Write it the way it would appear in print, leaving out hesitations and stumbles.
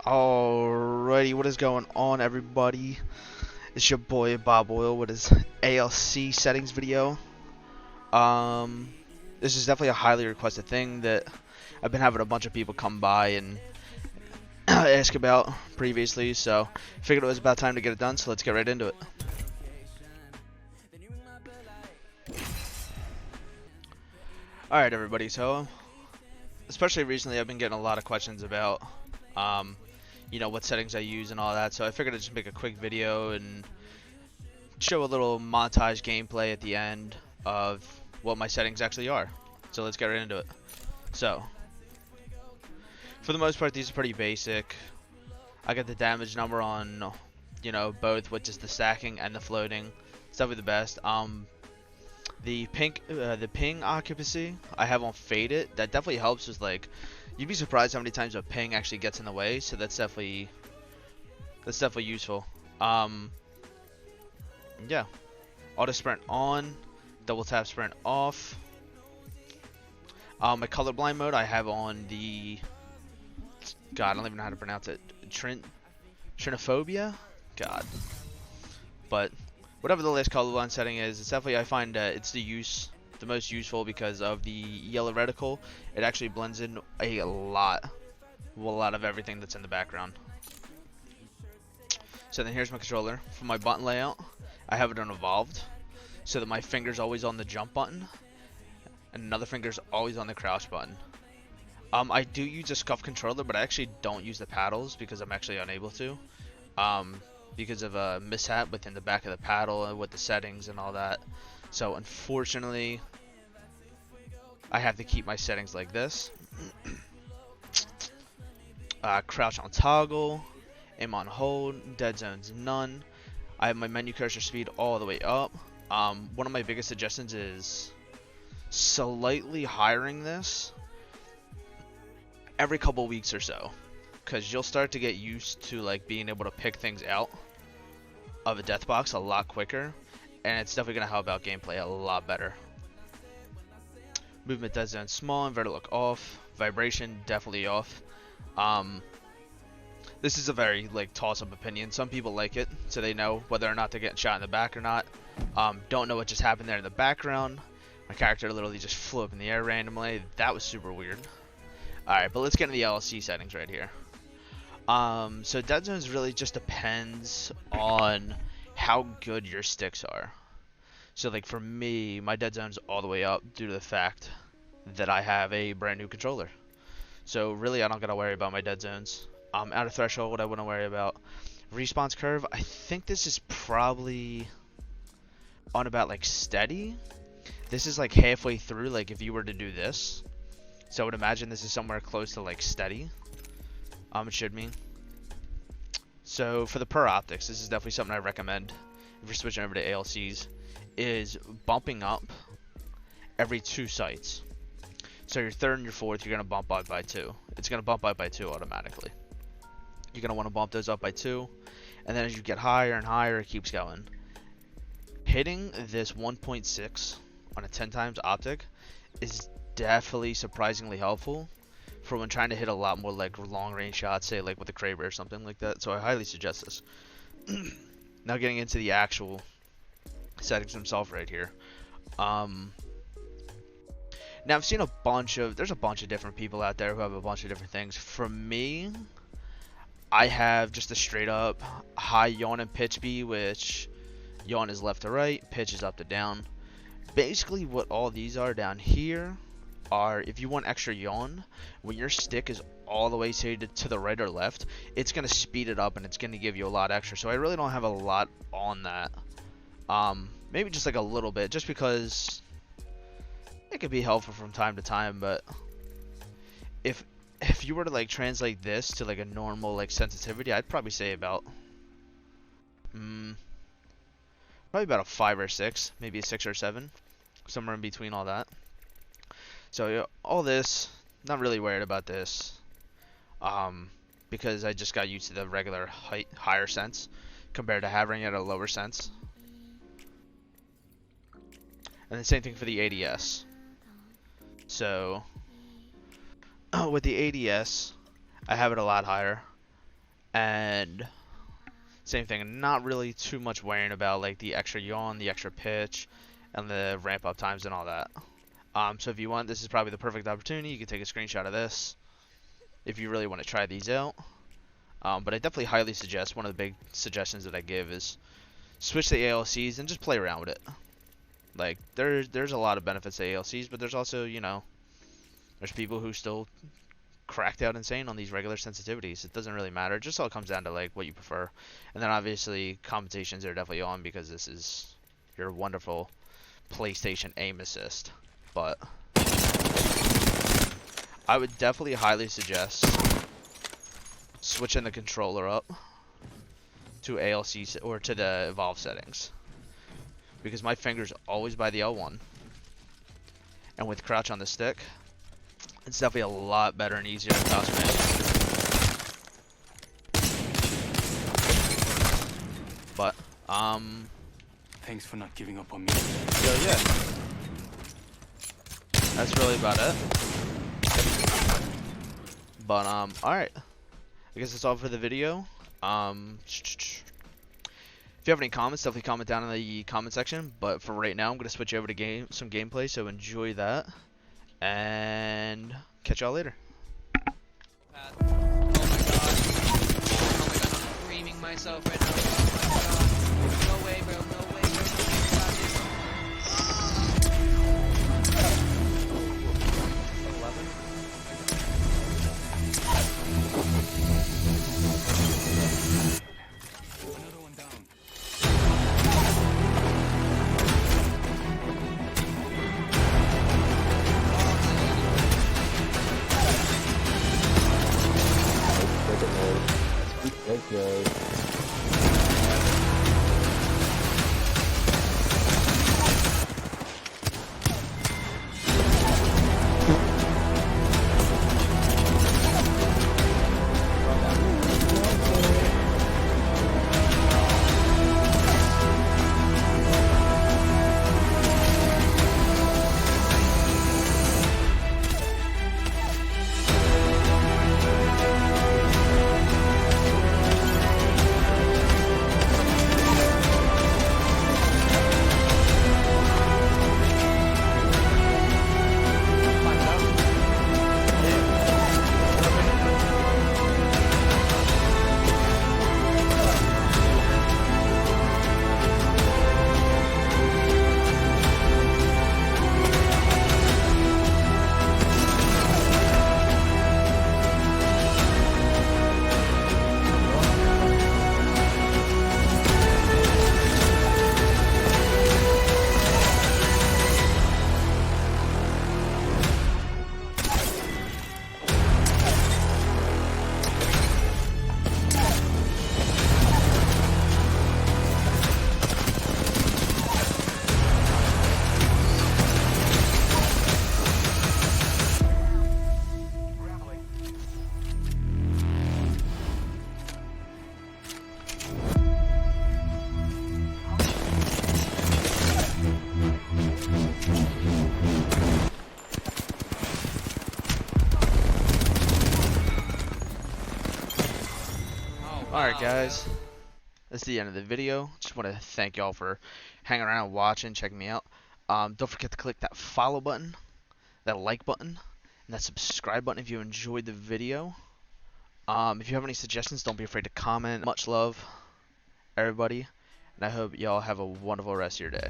Alrighty, what is going on, everybody? It's your boy Bob Oil with his ALC settings video. This is definitely a highly requested thing that I've been having a bunch of people come by and ask about previously, so figured it was about time to get it done, so let's get right into it. Alright, everybody, so especially recently I've been getting a lot of questions about what settings I use and all that, so I figured I'd just make a quick video and show a little montage gameplay at the end of what my settings actually are. So let's get right into it. So for the most part, these are pretty basic. I got the damage number on both, which is the stacking and the floating. It's definitely the best. The ping occupancy I have on faded. That definitely helps with, like, you'd be surprised how many times a ping actually gets in the way, so that's definitely useful. Yeah. Auto sprint on, double tap sprint off. My colorblind mode I have on the, God, I don't even know how to pronounce it. Trinophobia? God. But whatever the last colorblind setting is, it's definitely, I find it's the most useful because of the yellow reticle. It actually blends in a lot of everything that's in the background. So then here's my controller. For my button layout, I have it on evolved, so that my finger's always on the jump button, and another finger's always on the crouch button. I do use a scuff controller, but I actually don't use the paddles because I'm actually unable to. Because of a mishap within the back of the paddle and with the settings and all that. So unfortunately, I have to keep my settings like this. Crouch on toggle, aim on hold, dead zones none. I have my menu cursor speed all the way up. One of my biggest suggestions is slightly hiring this every couple weeks or so, because you'll start to get used to, like, being able to pick things out of a death box a lot quicker, and it's definitely going to help out gameplay a lot better. Movement dead zone small, inverted look off, vibration definitely off. This is a very, like, toss-up opinion. Some people like it, so they know whether or not they're getting shot in the back or not. Don't know what just happened there in the background. My character literally just flew up in the air randomly. That was super weird. Alright, but let's get into the ALC settings right here. So dead zones really just depends on how good your sticks are. So, like, for me, my dead zone's all the way up due to the fact that I have a brand new controller. So really, I don't gotta worry about my dead zones. Out of threshold, I wouldn't worry about. Response curve, I think this is probably on about, like, steady. This is like halfway through, like, if you were to do this. So I would imagine this is somewhere close to, like, steady. It should mean. So for the per optics, this is definitely something I recommend if you're switching over to ALCs, is bumping up every 2 sites. So your third and your fourth, you're going to bump up by 2. It's going to bump up by 2 automatically. You're going to want to bump those up by 2. And then as you get higher and higher, it keeps going. Hitting this 1.6 on a 10 times optic is definitely surprisingly helpful for when trying to hit a lot more, like, long range shots, say like with a Kraber or something like that. So I highly suggest this. Now getting into the actual settings themselves right here. Now I've seen there's a bunch of different people out there who have a bunch of different things. For me, I have just a straight up high yawn and pitch B, which yawn is left to right, pitch is up to down. Basically what all these are down here are, if you want extra yawn, when your stick is all the way, say, to the right or left, it's going to speed it up and it's going to give you a lot extra. So I really don't have a lot on that. Maybe just like a little bit, just because it could be helpful from time to time. But if you were to, like, translate this to, like, a normal, like, sensitivity, I'd probably say about probably about a 5 or 6, maybe a 6 or 7, somewhere in between all that. So yeah, all this, not really worried about this, because I just got used to the regular higher sense compared to having it at a lower sense. And the same thing for the ADS. So with the ADS, I have it a lot higher. And same thing, not really too much worrying about like the extra yawn, the extra pitch, and the ramp up times and all that. So if you want, this is probably the perfect opportunity. You can take a screenshot of this if you really want to try these out. But I definitely highly suggest, one of the big suggestions that I give is switch to ALCs and just play around with it. Like, there's a lot of benefits to ALCs, but there's also, you know, there's people who still cracked out insane on these regular sensitivities. It doesn't really matter. It just all comes down to like what you prefer. And then obviously compensations are definitely on because this is your wonderful PlayStation aim assist. But I would definitely highly suggest switching the controller up to ALC or to the Evolve settings, because my finger's always by the L1, and with crouch on the stick, it's definitely a lot better and easier to toss manage. But thanks for not giving up on me. So yeah, that's really about it. But alright, I guess that's all for the video. If you have any comments, definitely comment down in the comment section. But for right now, I'm gonna switch over to some gameplay, so enjoy that, and catch y'all later. Oh my god. I'm screaming myself right now. Oh my god. No way, bro. No way, bro. Another one down. Alright guys, that's the end of the video. Just want to thank y'all for hanging around, watching, checking me out. Don't forget to click that follow button, that like button, and that subscribe button if you enjoyed the video. If you have any suggestions, don't be afraid to comment. Much love, everybody, and I hope y'all have a wonderful rest of your day.